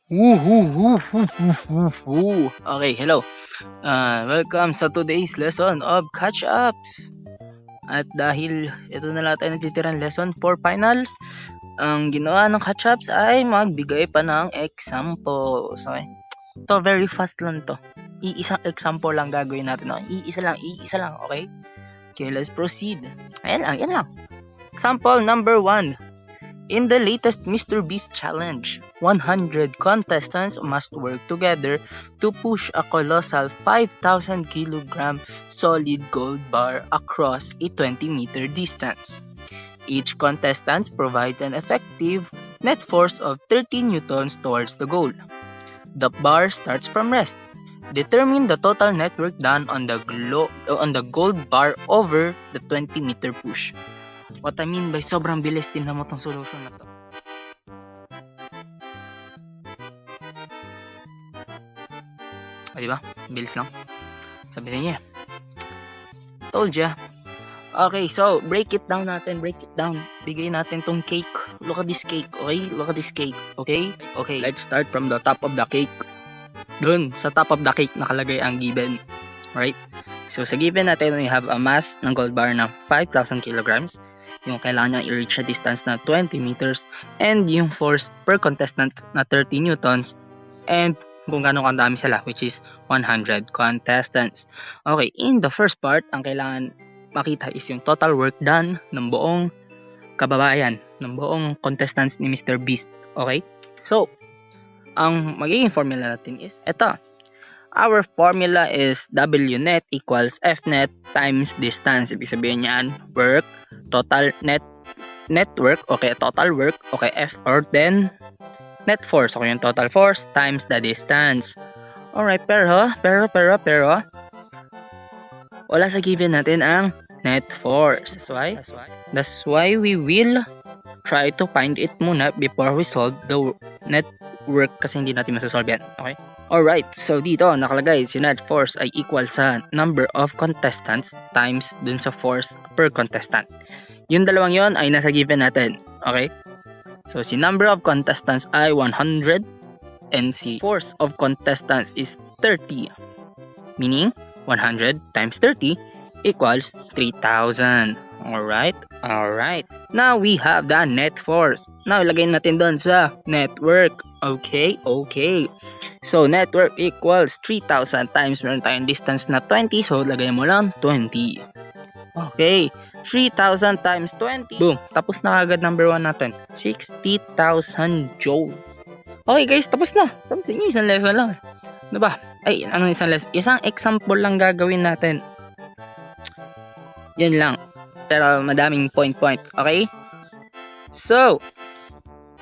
Woo. Okay, hello. Welcome sa today's lesson of catch-ups. At dahil ito na lang tayo nagtitirang lesson for finals, ang ginawa ng catch-ups ay magbigay pa ng examples. Okay? Ito, very fast lang to. Iisang example lang gagawin natin. Okay? Iisa lang, okay? Okay, let's proceed. Yan lang. Example number 1. In the latest Mr. Beast challenge, 100 contestants must work together to push a colossal 5,000 kilogram solid gold bar across a 20-meter distance. Each contestant provides an effective net force of 30 newtons towards the goal. The bar starts from rest. Determine the total net work done on the gold bar over the 20-meter push. What I mean by sobrang bilis, tingnan mo tong solution na to. Diba? Bilis lang. Sabi sa inyo. Told ya. Okay, so break it down. Bigay natin tong cake. Look at this cake, okay? Okay, let's start from the top of the cake. Dun, sa top of the cake nakalagay ang given. Right? So sa given natin, we have a mass ng gold bar na 5,000 kilograms. Yung kailangan niyang i-reach na distance na 20 meters. And yung force per contestant na 30 newtons. And kung gano'ng kadami sila, which is 100 contestants. Okay, in the first part, ang kailangan makita is yung total work done ng buong kababayan, ng buong contestants ni Mr. Beast. Okay? So, ang magiging formula natin is ito. Our formula is W net equals F net times distance. Ibig sabihin niyan, work, total net work, okay, total work, okay, F, or then net force, okay, yung total force times the distance. Alright, pero wala sa given natin ang net force. That's why we will try to find it muna before we solve the net work kasi hindi natin masasolve yan. Okay? Alright, so dito nakalagay si net force ay equal sa number of contestants times dun sa force per contestant. Yung dalawang yon ay nasa given natin. Okay? So, si number of contestants ay 100 and si force of contestants is 30. Meaning, 100 times 30 equals 3,000. Alright? Now, we have the net force. Now, ilagay natin doon sa network. Okay. So, network equals 3,000 times meron tayong distance na 20. So, lagay mo lang 20. Okay, 3,000 times 20. Boom, tapos na agad number 1 natin. 60,000 joules. Okay guys, tapos na. Tapos yun, isang lesson lang. Ano ba? Ay, ano isang lesson? Isang example lang gagawin natin. Yan lang. Pero madaming point. Okay? So,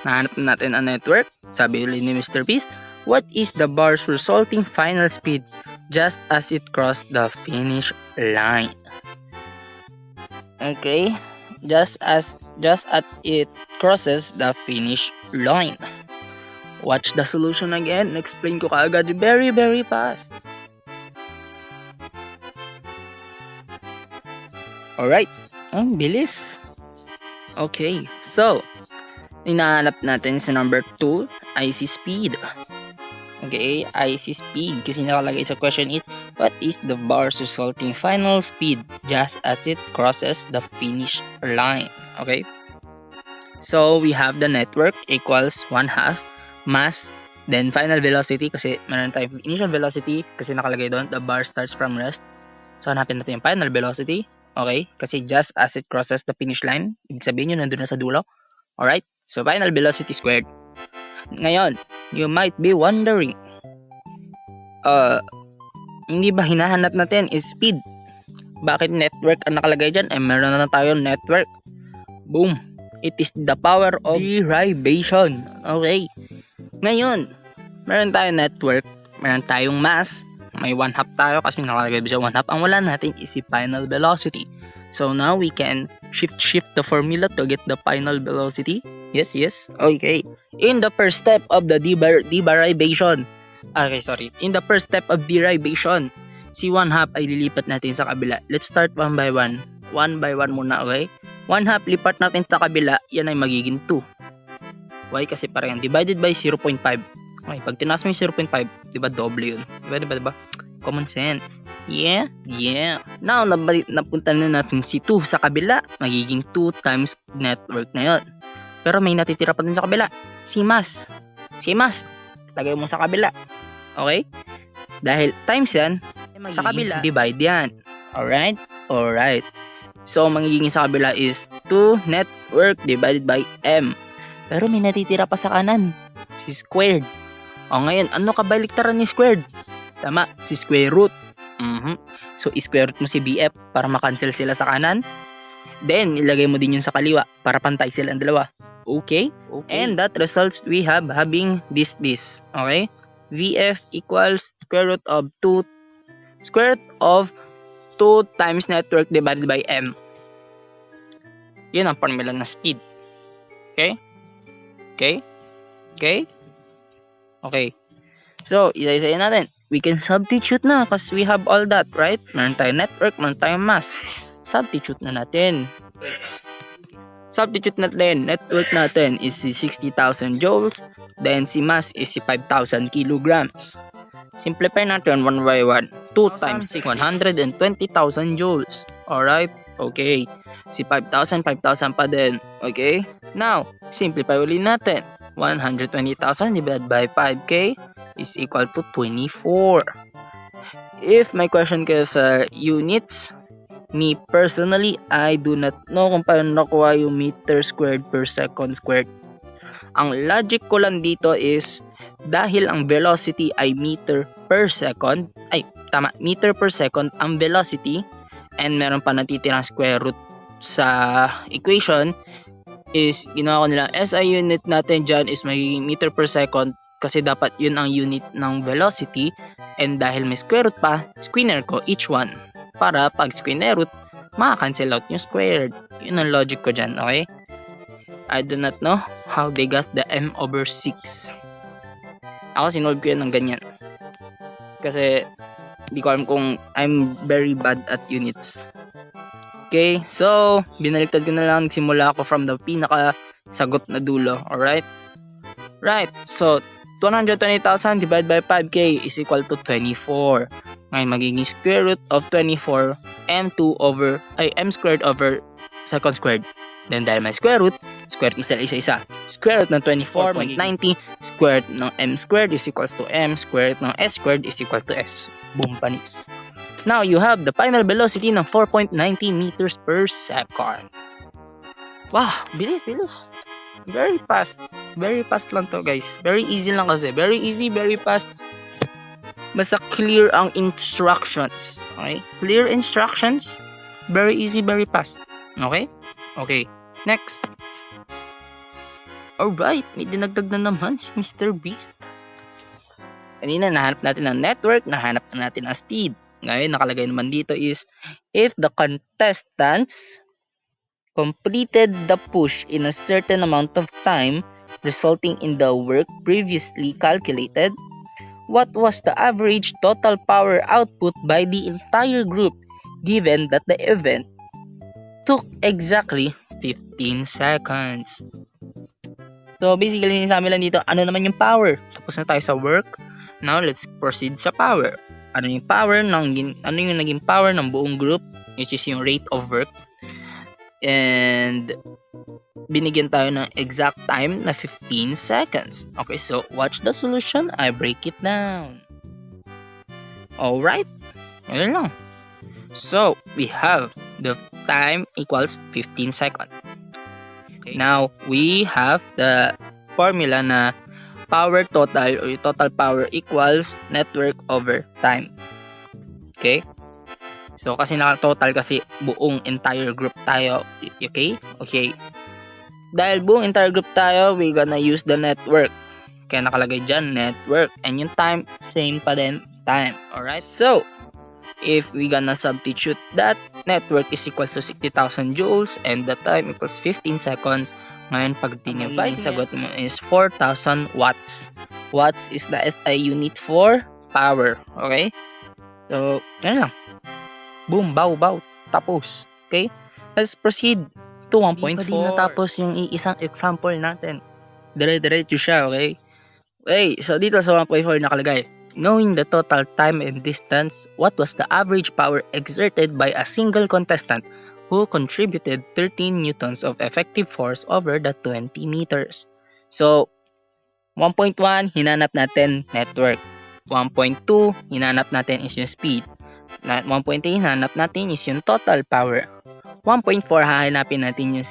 nahanap natin ang network. Sabi ni Mr. Beast, what is the bar's resulting final speed just as it crossed the finish line? Okay, just as it crosses the finish line. Watch the solution again. Explain ko kaagad very fast. Alright, ang bilis. Okay, so hinahanap natin sa number 2 ay si speed. Okay, IC speed kasi nakalagay sa question is what is the bar's resulting final speed just as it crosses the finish line. Okay, so we have the network equals 1/2 mass then final velocity kasi meron tayong initial velocity kasi nakalagay doon the bar starts from rest. So hanapin natin yung final velocity. Okay, kasi just as it crosses the finish line, ibig sabihin yun nandun na sa dulo. Alright, so final velocity squared. Ngayon, you might be wondering, hindi ba hinahanap natin is speed? Bakit network ang nakalagay dyan? Meron na tayong network. Boom! It is the power of derivation. Okay. Ngayon, meron tayong network, meron tayong mass, may 1/2 tayo kasi nakalagay siya 1/2. Ang wala natin is si final velocity. So now we can shift the formula to get the final velocity. Yes. Okay. In the first step of the derivation. In the first step of derivation, si 1/2 ay lilipat natin sa kabila. Let's start one by one. One by one muna, okay? 1/2 lipat natin sa kabila, yan ay magiging 2. Why? Kasi parang divided by 0.5. Okay, pag tinaas mo yung 0.5, di ba double yun? Di ba? Common sense. Yeah. Now, napunta na natin si 2 sa kabila. Magiging 2 times network na yun. Pero may natitira pa din sa kabila. Si mas. Lagay mo sa kabila. Okay? Dahil times yan, sa kabila, divide yan. Alright? So, magiging sa kabila is 2 network divided by m. Pero may natitira pa sa kanan. Si squared. O ngayon, ano kabaliktaran ni squared? Tama, si square root. So, square root mo si BF para makancel sila sa kanan. Then, ilagay mo din yun sa kaliwa para pantay sila ang dalawa. Okay? And that results we have having this. Okay? VF equals square root of 2 times network divided by m. Yun ang formula ng speed. Okay. So, isa-isayin natin. We can substitute na because we have all that, right? Meron tayong network, meron tayong mass. Substitute na natin. Network natin is si 60,000 joules. Then, si mass is si 5,000 kilograms. Simplify natin 1 by 1. 2 times 6, 120,000 joules. Alright? Okay. Si 5,000 pa din. Okay? Now, simplify ulit natin. 120,000 divided by 5k is equal to 24. If may question kayo sa units, me personally, I do not know kung paano nakuha yung meter squared per second squared. Ang logic ko lang dito is dahil ang velocity ay meter per second ang velocity, and meron pa natitirang square root sa equation, is ginawa ko nila SI unit natin dyan is magiging meter per second kasi dapat yun ang unit ng velocity, and dahil may square root pa, square ko each one para pag square root, maka-cancel out yung squared. Yun ang logic ko dyan, okay? I do not know how they got the m/6. Ako sinolve ko yan ng ganyan kasi di ko alam kung I'm very bad at units. Okay, so binaliktad ko na lang, nagsimula ako from the pinaka sagot na dulo. Alright? Right, so 220,000 divided by 5k is equal to 24. Ngayon magiging square root of 24 m squared over second squared. Then dahil may square root mo sila isa-isa. Square root ng 24.90, square root ng m squared is equals to m, square root ng s squared is equal to s. Boom, panis. Now, you have the final velocity ng 4.90 meters per second. Wow, bilis. Very fast. Very fast lang to, guys. Very easy lang kasi. Very easy, very fast. Basta clear ang instructions. Okay? Clear instructions. Very easy, very fast. Okay? Okay. Next. Alright, may dinagdag na naman si Mr. Beast. Kanina, nahanap natin ang network, nahanap na natin ang speed. Ngayon, nakalagay naman dito is, if the contestants completed the push in a certain amount of time, resulting in the work previously calculated, what was the average total power output by the entire group given that the event took exactly 15 seconds? So basically, sabi lang dito, ano naman yung power? Tapos na tayo sa work. Now, let's proceed sa power. Ano yung naging power ng buong group, which is yung rate of work. And binigyan tayo ng exact time na 15 seconds. Okay, so watch the solution. I break it down. Alright, ayun lang. So, we have the time equals 15 seconds. Okay. Now, we have the formula na power total or total power equals network over time. Okay? So, kasi naka-total kasi buong entire group tayo. Okay? Okay. Dahil buong entire group tayo, we gonna use the network. Kaya nakalagay dyan, network. And yung time, same pa din, time. Alright? So, if we gonna substitute that, network is equals to 60,000 joules and the time equals 15 seconds. Ngayon, pag dinivide, sagot mo is 4,000 watts. Watts is the SI unit for power. Okay? So, yan lang. Boom, bow. Tapos. Okay? Let's proceed to 1.4. Hindi pa din natapos yung isang example natin. Dire-diretso siya, okay? Okay, so dito sa 1.4 nakalagay, knowing the total time and distance, what was the average power exerted by a single contestant who contributed 13 newtons of effective force over the 20 meters? So, 1.1, hinanap natin network. 1.2, hinanap natin is yung speed. 1.3, hinanap natin is yung total power. 1.4, hahanapin natin yung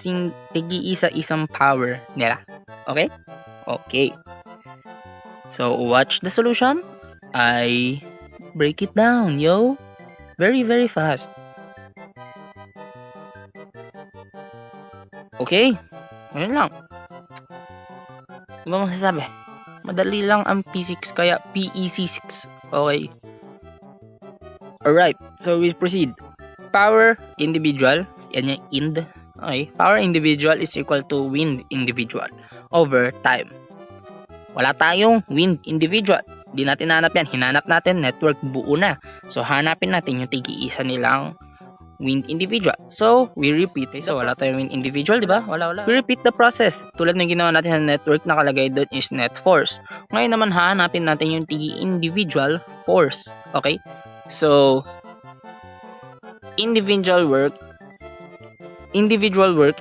tigi-isa-isang power nila. Okay? Okay. So, watch the solution. I break it down, yo. Very, very fast. Okay. Ngayon lang. Ano ba masasabi? Madali lang ang P6 kaya PEC6. Okay. Alright. So, we proceed. Power individual. Yan yung ind. Okay. Power individual is equal to wind individual over time. Wala tayong wind individual. Di natin hanap yan. Hinanap natin network buo na. So, hanapin natin yung tigi-isa nilang wind individual. So, we repeat. So, wala tayong wind individual, di ba? Wala. We repeat the process. Tulad ng ginawa natin sa network, nakalagay doon is net force. Ngayon naman, hanapin natin yung tigi-individual force. Okay? So, individual work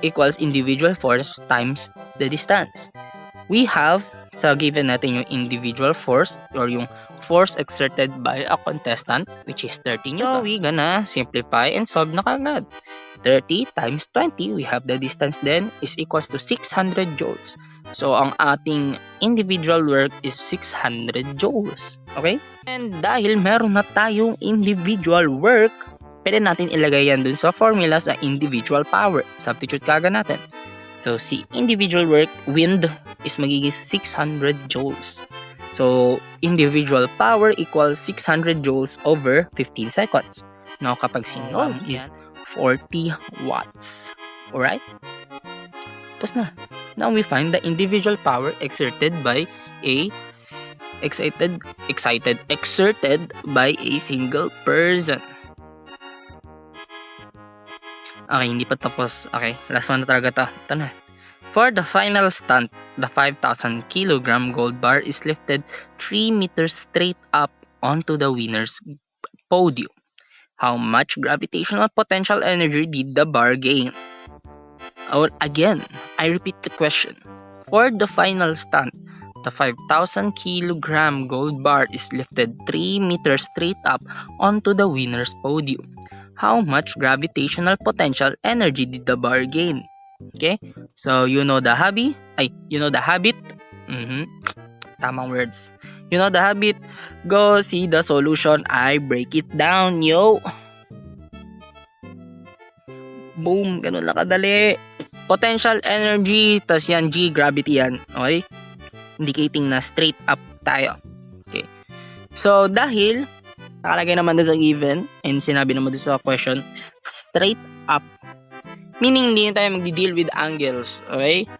equals individual force times the distance. We have sa given natin yung individual force or yung force exerted by a contestant which is 30 newtons. So we gonna simplify and solve na kagad. 30 times 20, we have the distance then is equals to 600 joules. So ang ating individual work is 600 joules. Okay? And dahil meron na tayong individual work, pwede natin ilagay yan dun sa formula sa individual power. Substitute kagad natin. So, si individual work, wind, is magiging 600 joules. So, individual power equals 600 joules over 15 seconds. Now, kapag sinom is 40 watts. Alright? Tapos na. Now, we find the individual power exerted by a exerted by a single person. Okay, hindi pa tapos. Okay, last one na talaga to. Ito na. For the final stunt, the 5,000 kilogram gold bar is lifted 3 meters straight up onto the winner's podium. How much gravitational potential energy did the bar gain? Or again, I repeat the question. For the final stunt, the 5,000 kilogram gold bar is lifted 3 meters straight up onto the winner's podium. How much gravitational potential energy did the bar gain? Okay? So, you know the habit? Tamang words. You know the habit? Go see the solution. I break it down, yo. Boom. Ganun lang kadali. Potential energy, tas yan, G, gravity yan. Okay? Indicating na straight up tayo. Okay. So, dahil nakalagay naman doon sa given and sinabi naman doon sa question, straight up. Meaning, hindi na tayo magdi-deal with angles. Okay?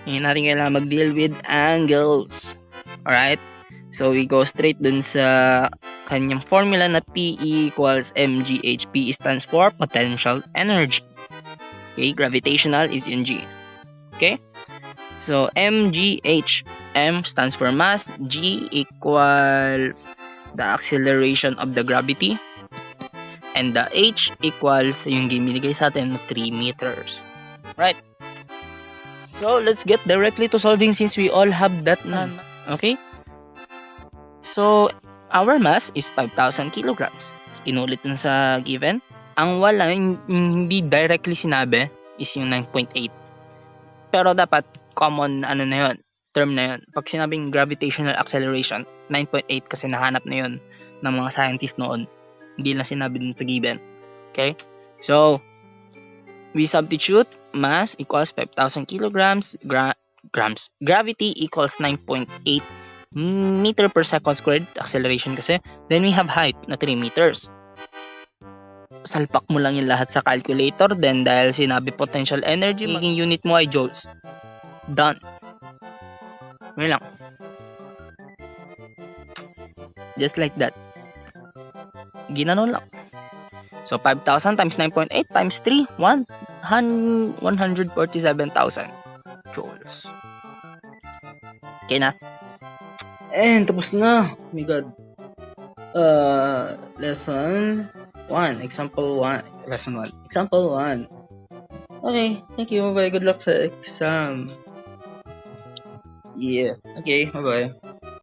Hindi natin kailangan mag-deal with angles. Alright? So, we go straight dun sa kanyang formula na PE equals mgh. PE stands for potential energy. Okay? Gravitational is in G. Okay? So, mgh. M stands for mass. G equals the acceleration of the gravity. And the H equals yung binigay sa atin na 3 meters. Right? So, let's get directly to solving since we all have that na. Okay? So, our mass is 5,000 kilograms. Inulit na sa given. Ang wala, yung hindi directly sinabi is yung 9.8. Pero dapat common term na yun. Pag sinabing gravitational acceleration, 9.8 kasi nahanap na yun ng mga scientists noon. Hindi lang sinabi dun sa given. Okay? So, we substitute mass equals 5,000 kilograms, gravity equals 9.8 meter per second squared, acceleration kasi. Then we have height na 3 meters. Salpak mo lang yung lahat sa calculator. Then dahil sinabi potential energy, magiging unit mo ay joules. Done. Ngayon lang. Just like that. Ginanon lang. So, 5,000 times 9.8 times 3, 147,000 joules. Okay na? And tapos na. Oh my God. Lesson 1. Example 1. Lesson 1. Example 1. Okay, thank you. Bye-bye. Good luck sa exam. Yeah. Okay, bye-bye.